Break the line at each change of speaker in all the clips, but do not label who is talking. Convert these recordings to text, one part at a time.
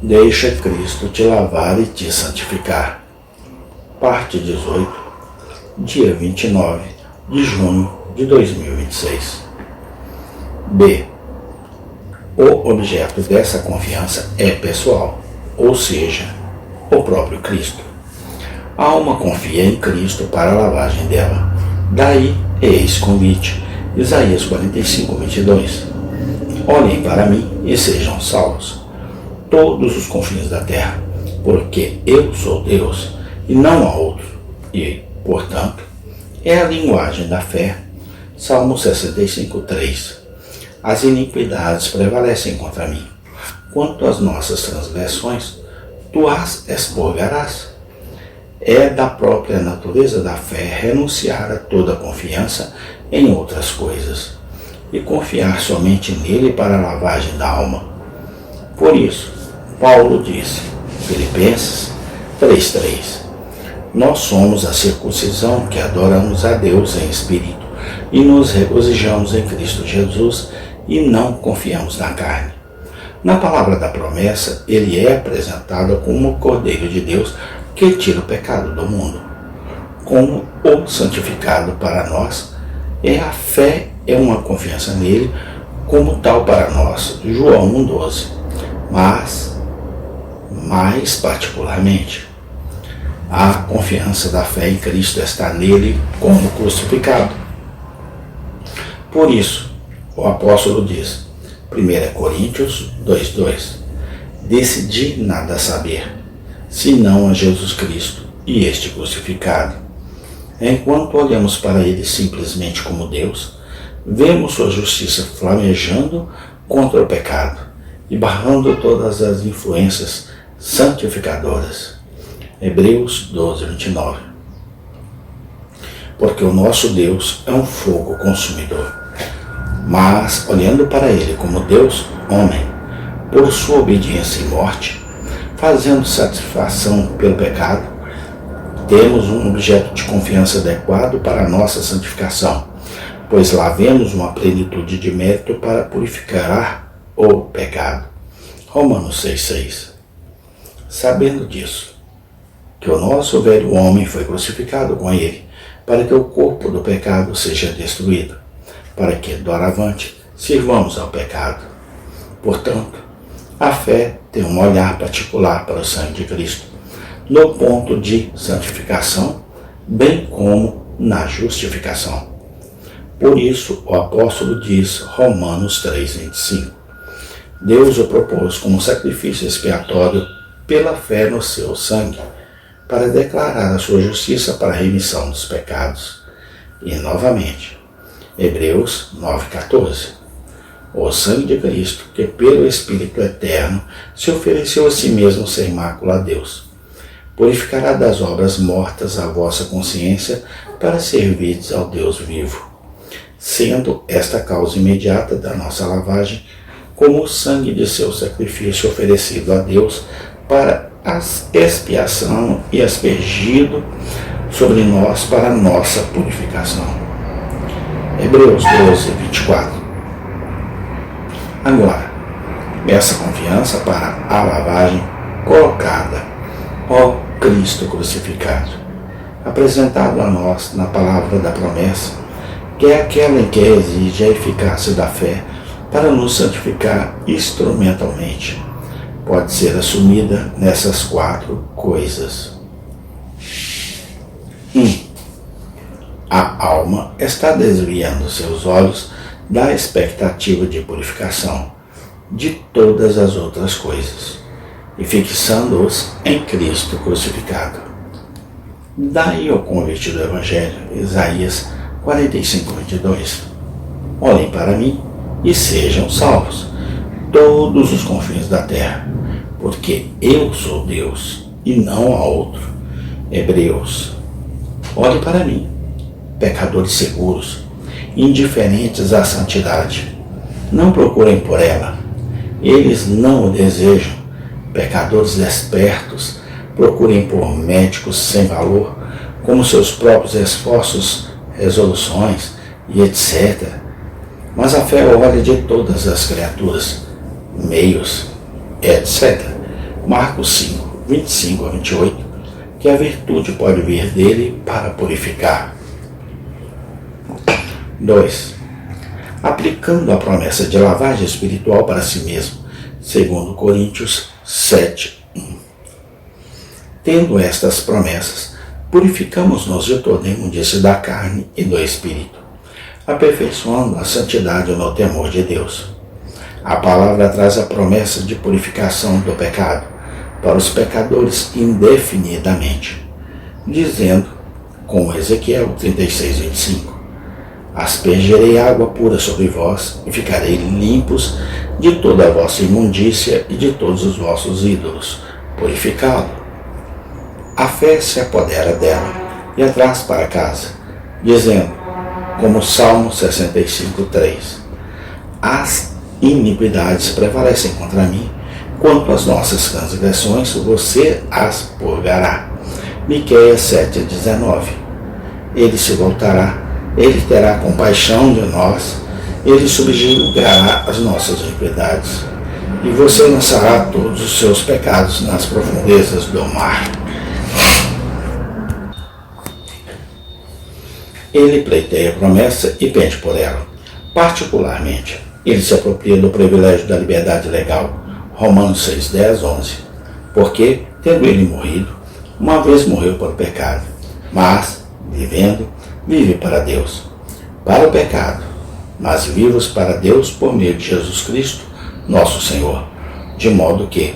Deixa Cristo te lavar e te santificar. Parte 18, dia 29 de junho de 2026. B. O objeto dessa confiança é pessoal, ou seja, o próprio Cristo. A alma confia em Cristo para a lavagem dela. Daí, eis convite, Isaías 45, 22. Olhem para mim e sejam salvos, todos os confins da terra, porque eu sou Deus e não há outro. E, portanto, é a linguagem da fé. Salmo 65, 3. As iniquidades prevalecem contra mim. Quanto às nossas transgressões, tu as expurgarás. É da própria natureza da fé renunciar a toda confiança em outras coisas e confiar somente nele para a lavagem da alma. Por isso, Paulo disse, Filipenses 3:3, nós somos a circuncisão que adoramos a Deus em espírito e nos regozijamos em Cristo Jesus e não confiamos na carne. Na palavra da promessa, ele é apresentado como o Cordeiro de Deus que tira o pecado do mundo. Como o santificado para nós, a fé é uma confiança nele como tal para nós, João 1,12. Mas, mais particularmente, a confiança da fé em Cristo está nele como crucificado. Por isso, o apóstolo diz, 1 Coríntios 2,2, decidi nada saber, senão a Jesus Cristo e este crucificado. Enquanto olhamos para ele simplesmente como Deus, vemos sua justiça flamejando contra o pecado e barrando todas as influências santificadoras. Hebreus 12, 29. Porque o nosso Deus é um fogo consumidor. Mas, olhando para ele como Deus, homem, por sua obediência e morte, fazendo satisfação pelo pecado, temos um objeto de confiança adequado para a nossa santificação, pois lá vemos uma plenitude de mérito para purificar o pecado. Romanos 6,6. Sabendo disso, que o nosso velho homem foi crucificado com ele, para que o corpo do pecado seja destruído, para que, doravante, sirvamos ao pecado. Portanto, a fé tem um olhar particular para o sangue de Cristo, no ponto de santificação, bem como na justificação. Por isso, o apóstolo diz, Romanos 3,25, Deus o propôs como sacrifício expiatório pela fé no seu sangue, para declarar a sua justiça para a remissão dos pecados. E, novamente, Hebreus 9,14, o sangue de Cristo, que pelo Espírito Eterno se ofereceu a si mesmo sem mácula a Deus, purificará das obras mortas a vossa consciência para servirdes ao Deus vivo, sendo esta a causa imediata da nossa lavagem, como o sangue de seu sacrifício oferecido a Deus para a expiação e aspergido sobre nós para a nossa purificação. Hebreus 12, 24. Agora, essa confiança para a lavagem colocada, ó Cristo crucificado, apresentado a nós na palavra da promessa, que é aquela em que reside a eficácia da fé para nos santificar instrumentalmente, pode ser assumida nessas 4 coisas. 1. A alma está desviando seus olhos da expectativa de purificação de todas as outras coisas e fixando-os em Cristo crucificado. Daí o convite do Evangelho, Isaías 45, 22. Olhem para mim e sejam salvos, todos os confins da terra, porque eu sou Deus e não há outro. Hebreus. Olhem para mim, pecadores seguros, indiferentes à santidade. Não procurem por ela. Eles não o desejam. Pecadores despertos, procurem por médicos sem valor, como seus próprios esforços, resoluções e etc. Mas a fé olha de todas as criaturas, meios, etc., Marcos 5, 25 a 28, que a virtude pode vir dele para purificar. 2. Aplicando a promessa de lavagem espiritual para si mesmo, segundo Coríntios 7, 1. Tendo estas promessas, purificamos-nos de toda a imundície da carne e do espírito, aperfeiçoando a santidade no temor de Deus. A palavra traz a promessa de purificação do pecado para os pecadores indefinidamente, dizendo, como Ezequiel 36, 25, aspergerei água pura sobre vós e ficarei limpos de toda a vossa imundícia e de todos os vossos ídolos, purificá-lo. A fé se apodera dela e a traz para casa, dizendo, como Salmo 65, 3, as iniquidades prevalecem contra mim, quanto às nossas transgressões, você as purgará. Miqueias 7, 19. Ele se voltará, ele terá compaixão de nós, ele subjugará as nossas iniquidades, e você lançará todos os seus pecados nas profundezas do mar. Ele pleiteia a promessa e pede por ela. Particularmente, ele se apropria do privilégio da liberdade legal, Romanos 6, 10, 11, porque, tendo ele morrido, uma vez morreu para o pecado, mas, vivendo, vive para Deus. Para o pecado, mas vivos para Deus por meio de Jesus Cristo, nosso Senhor, de modo que,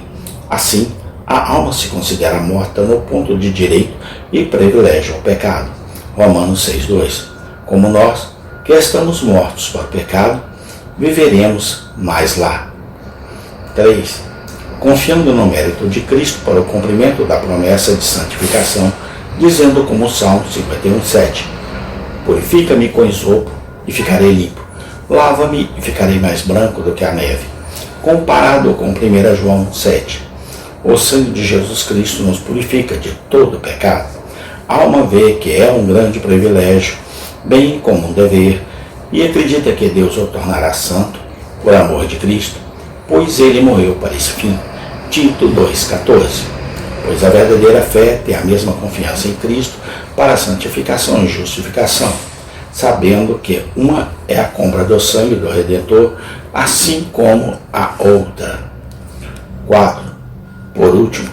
assim, a alma se considera morta no ponto de direito e privilégio ao pecado, Romanos 6, 2, como nós, que estamos mortos para o pecado, viveremos mais lá. 3. Confiando no mérito de Cristo para o cumprimento da promessa de santificação, dizendo como Salmo 51, 7, purifica-me com esopo e ficarei limpo, lava-me e ficarei mais branco do que a neve. Comparado com 1 João 7, o sangue de Jesus Cristo nos purifica de todo pecado. A alma vê que é um grande privilégio, bem como um dever, e acredita que Deus o tornará santo por amor de Cristo, pois ele morreu para esse fim. Tito 2,14. Pois a verdadeira fé tem a mesma confiança em Cristo para a santificação e justificação, sabendo que uma é a compra do sangue do Redentor, assim como a outra. 4. Por último,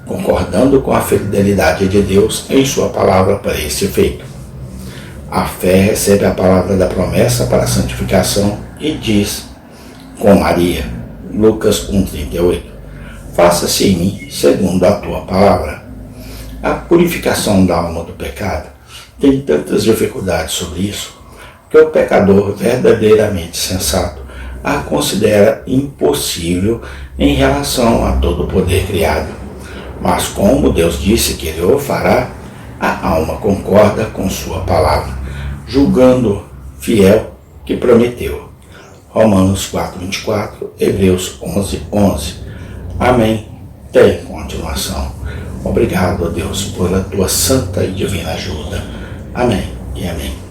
concordando com a fidelidade de Deus em sua palavra para esse efeito. A fé recebe a palavra da promessa para a santificação e diz, com Maria, Lucas 1,38, faça-se em mim segundo a tua palavra. A purificação da alma do pecado tem tantas dificuldades sobre isso, que o pecador verdadeiramente sensato a considera impossível em relação a todo o poder criado. Mas como Deus disse que ele o fará, a alma concorda com sua palavra, julgando fiel que prometeu. Romanos 4,24, Hebreus 11:11. Amém. Tem continuação. Obrigado, Deus, pela tua santa e divina ajuda. Amém e amém.